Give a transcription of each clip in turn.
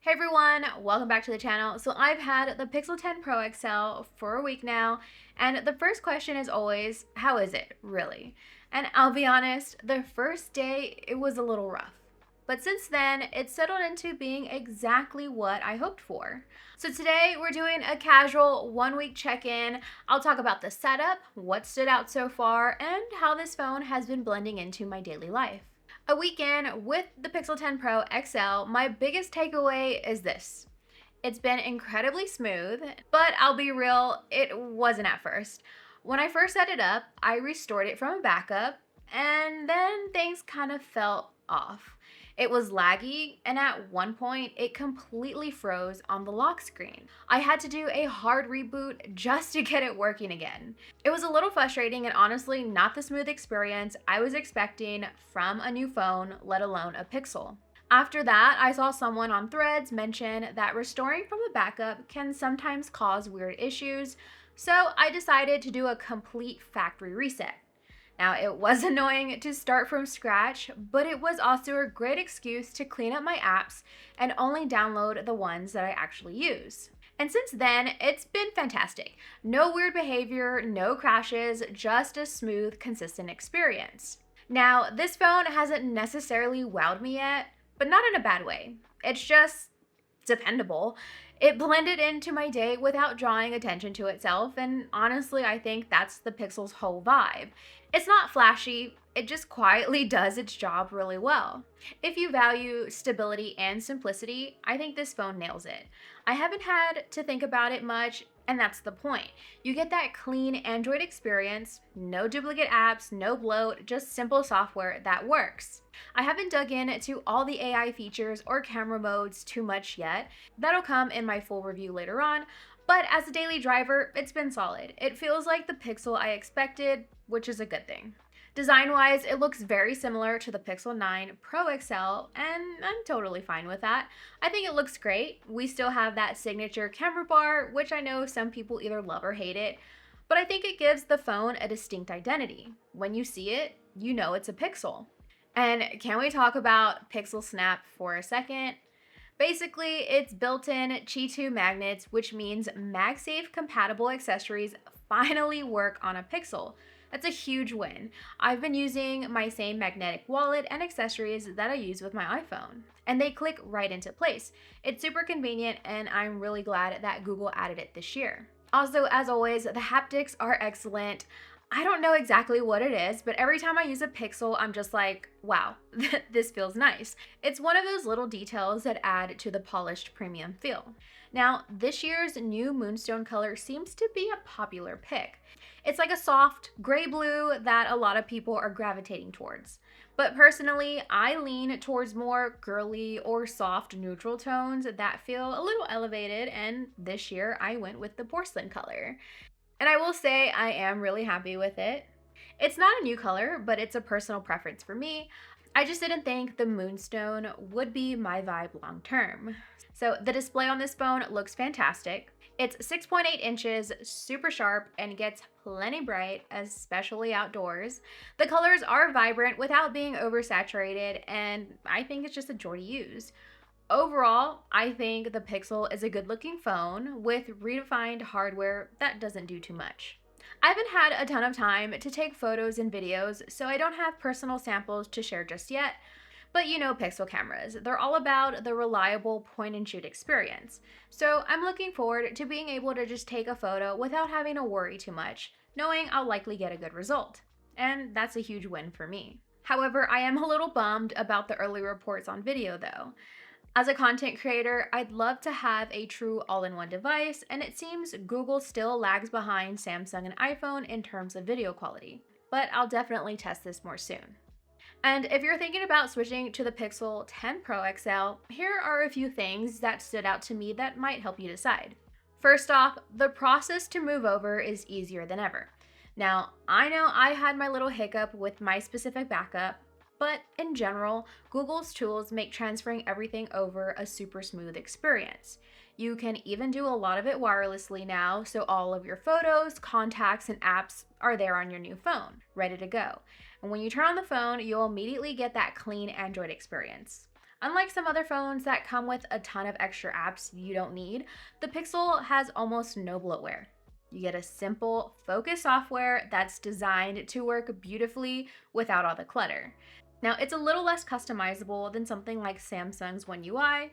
Hey everyone, welcome back to the channel. So I've had the Pixel 10 Pro XL for a week now, and the first question is always, how is it really? And I'll be honest, the first day it was a little rough. But since then, it's settled into being exactly what I hoped for. So today we're doing a casual 1 week check-in. I'll talk about the setup, what stood out so far, and how this phone has been blending into my daily life. A weekend with the Pixel 10 Pro XL, my biggest takeaway is this. It's been incredibly smooth, but I'll be real, it wasn't at first. When I first set it up, I restored it from a backup, and then things kind of felt off. It was laggy, and at one point, it completely froze on the lock screen. I had to do a hard reboot just to get it working again. It was a little frustrating and honestly not the smooth experience I was expecting from a new phone, let alone a Pixel. After that, I saw someone on Threads mention that restoring from a backup can sometimes cause weird issues, so I decided to do a complete factory reset. Now, it was annoying to start from scratch, but it was also a great excuse to clean up my apps and only download the ones that I actually use. And since then, it's been fantastic. No weird behavior, no crashes, just a smooth, consistent experience. Now, this phone hasn't necessarily wowed me yet, but not in a bad way. It's just dependable. It blended into my day without drawing attention to itself, and honestly, I think that's the Pixel's whole vibe. It's not flashy, it just quietly does its job really well. If you value stability and simplicity, I think this phone nails it. I haven't had to think about it much, and that's the point. You get that clean Android experience, no duplicate apps, no bloat, just simple software that works. I haven't dug into all the AI features or camera modes too much yet. That'll come in my full review later on, but as a daily driver, it's been solid. It feels like the Pixel I expected, which is a good thing. Design-wise, it looks very similar to the Pixel 9 Pro XL, and I'm totally fine with that. I think it looks great. We still have that signature camera bar, which I know some people either love or hate it, but I think it gives the phone a distinct identity. When you see it, you know it's a Pixel. And can we talk about Pixel Snap for a second? Basically, it's built-in Qi 2 magnets, which means MagSafe compatible accessories finally work on a Pixel. That's a huge win. I've been using my same magnetic wallet and accessories that I use with my iPhone, and they click right into place. It's super convenient, and I'm really glad that Google added it this year. Also, as always, the haptics are excellent. I don't know exactly what it is, but every time I use a Pixel, I'm just like, wow, this feels nice. It's one of those little details that add to the polished premium feel. Now, this year's new Moonstone color seems to be a popular pick. It's like a soft gray blue that a lot of people are gravitating towards. But personally, I lean towards more girly or soft neutral tones that feel a little elevated, and this year I went with the porcelain color. And I will say I am really happy with it. It's not a new color, but it's a personal preference for me. I just didn't think the Moonstone would be my vibe long term. So the display on this phone looks fantastic. It's 6.8 inches, super sharp, and gets plenty bright, especially outdoors. The colors are vibrant without being oversaturated, and I think it's just a joy to use. Overall, I think the Pixel is a good looking phone with redefined hardware that doesn't do too much. I haven't had a ton of time to take photos and videos, so I don't have personal samples to share just yet, but you know Pixel cameras, they're all about the reliable point and shoot experience. So I'm looking forward to being able to just take a photo without having to worry too much, knowing I'll likely get a good result. And that's a huge win for me. However, I am a little bummed about the early reports on video though. As a content creator, I'd love to have a true all-in-one device, and it seems Google still lags behind Samsung and iPhone in terms of video quality. But I'll definitely test this more soon. And if you're thinking about switching to the Pixel 10 Pro XL, here are a few things that stood out to me that might help you decide. First off, the process to move over is easier than ever. Now, I know I had my little hiccup with my specific backup, but in general, Google's tools make transferring everything over a super smooth experience. You can even do a lot of it wirelessly now, so all of your photos, contacts, and apps are there on your new phone, ready to go. And when you turn on the phone, you'll immediately get that clean Android experience. Unlike some other phones that come with a ton of extra apps you don't need, the Pixel has almost no bloatware. You get a simple, focused software that's designed to work beautifully without all the clutter. Now, it's a little less customizable than something like Samsung's One UI,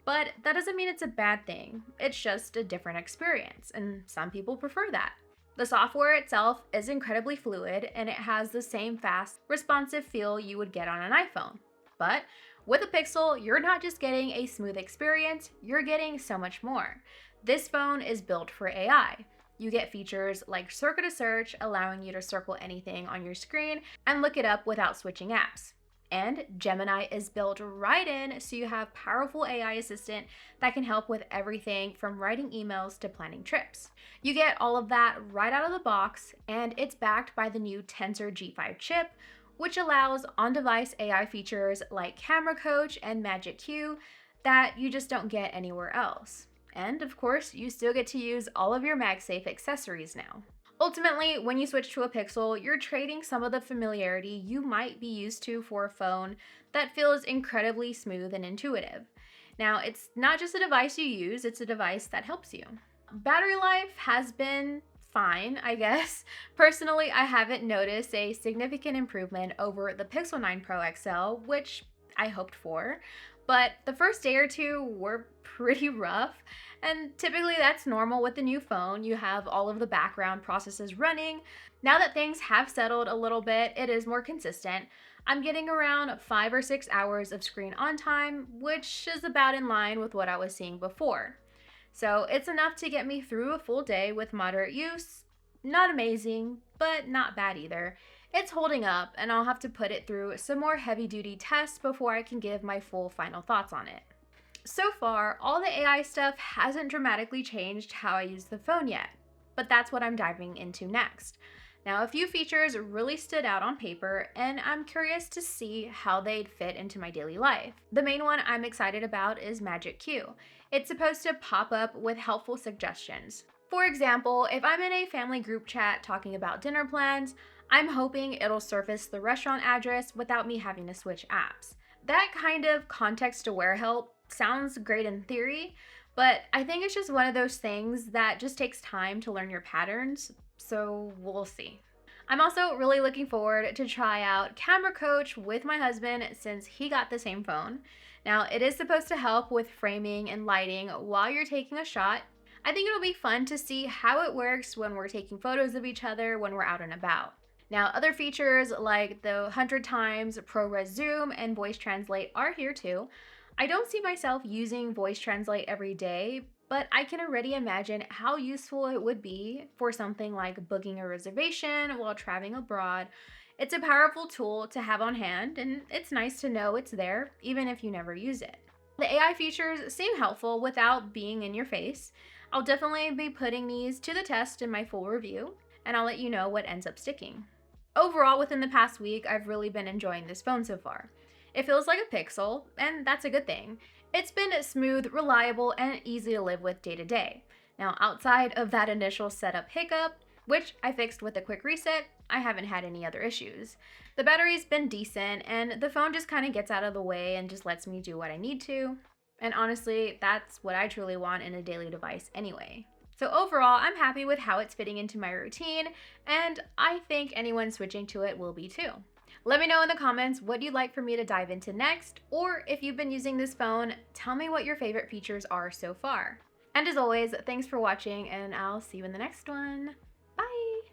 but that doesn't mean it's a bad thing. It's just a different experience, and some people prefer that. The software itself is incredibly fluid, and it has the same fast, responsive feel you would get on an iPhone. But with a Pixel, you're not just getting a smooth experience, you're getting so much more. This phone is built for AI. You get features like circle to search, allowing you to circle anything on your screen and look it up without switching apps. And Gemini is built right in, so you have powerful AI assistant that can help with everything from writing emails to planning trips. You get all of that right out of the box, and it's backed by the new Tensor G5 chip, which allows on-device AI features like Camera Coach and Magic Q that you just don't get anywhere else. And of course, you still get to use all of your MagSafe accessories now. Ultimately, when you switch to a Pixel, you're trading some of the familiarity you might be used to for a phone that feels incredibly smooth and intuitive. Now, it's not just a device you use, it's a device that helps you. Battery life has been fine, I guess. Personally, I haven't noticed a significant improvement over the Pixel 9 Pro XL, which I hoped for, but the first day or two were pretty rough. And typically that's normal with the new phone. You have all of the background processes running. Now that things have settled a little bit, it is more consistent. I'm getting around 5 or 6 hours of screen on time, which is about in line with what I was seeing before. So it's enough to get me through a full day with moderate use. Not amazing, but not bad either. It's holding up, and I'll have to put it through some more heavy-duty tests before I can give my full final thoughts on it. So far, all the AI stuff hasn't dramatically changed how I use the phone yet, but that's what I'm diving into next. Now, a few features really stood out on paper, and I'm curious to see how they'd fit into my daily life. The main one I'm excited about is Magic Q. It's supposed to pop up with helpful suggestions. For example, if I'm in a family group chat talking about dinner plans, I'm hoping it'll surface the restaurant address without me having to switch apps. That kind of context-aware help sounds great in theory, but I think it's just one of those things that just takes time to learn your patterns, so we'll see. I'm also really looking forward to try out Camera Coach with my husband since he got the same phone. Now, it is supposed to help with framing and lighting while you're taking a shot. I think it'll be fun to see how it works when we're taking photos of each other when we're out and about. Now, other features like the 100 times ProRes zoom and voice translate are here too. I don't see myself using voice translate every day, but I can already imagine how useful it would be for something like booking a reservation while traveling abroad. It's a powerful tool to have on hand, and it's nice to know it's there, even if you never use it. The AI features seem helpful without being in your face. I'll definitely be putting these to the test in my full review, and I'll let you know what ends up sticking. Overall, within the past week, I've really been enjoying this phone so far. It feels like a Pixel, and that's a good thing. It's been smooth, reliable, and easy to live with day to day. Now, outside of that initial setup hiccup, which I fixed with a quick reset, I haven't had any other issues. The battery's been decent, and the phone just kind of gets out of the way and just lets me do what I need to. And honestly, that's what I truly want in a daily device anyway. So overall, I'm happy with how it's fitting into my routine, and I think anyone switching to it will be too. Let me know in the comments what you'd like for me to dive into next, or if you've been using this phone, tell me what your favorite features are so far. And as always, thanks for watching, and I'll see you in the next one. Bye!